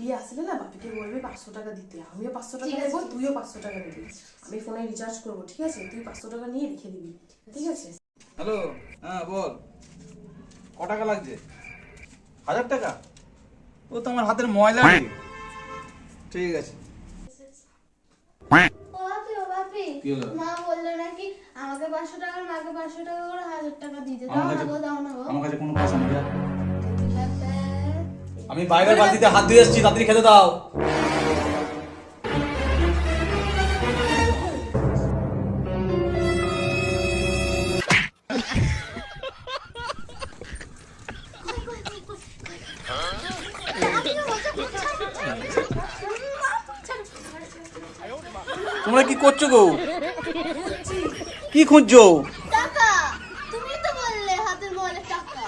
দিয়ে আসলে না বাপিকে বলবি 500 টাকা দিতে, আমিও 500 টাকা দেবো, তুইও 500 টাকা দিবি। আমি ফোনে রিচার্জ করবো, ঠিক আছে? তুই 500 টাকা নিয়ে রেখে দিবি, ঠিক আছে? হ্যালো, হ্যাঁ বল, ক টাকা লাগছে? 1000 টাকা? ও তো আমার হাতের ময়লা রে। ঠিক আছে। ও বাপি, কি হলো? মা বললো নাকি আমাকে 500 টাকা, মাকে 500 টাকা করে 1000 টাকা দিতে। আমার দাও না কাছে- গো, দাও না গো। আমার কাছে কোনো পয়সা নেই। লাগবে। আমি বাইরের বালতিতে হাত ধুয়ে এসেছি, তাড়াতাড়ি খেতে দাও। তোমরা কি করছো গো? কি খুঁজছো? টাকা, তুমি তো বললে হাতের ময়লা টাকা।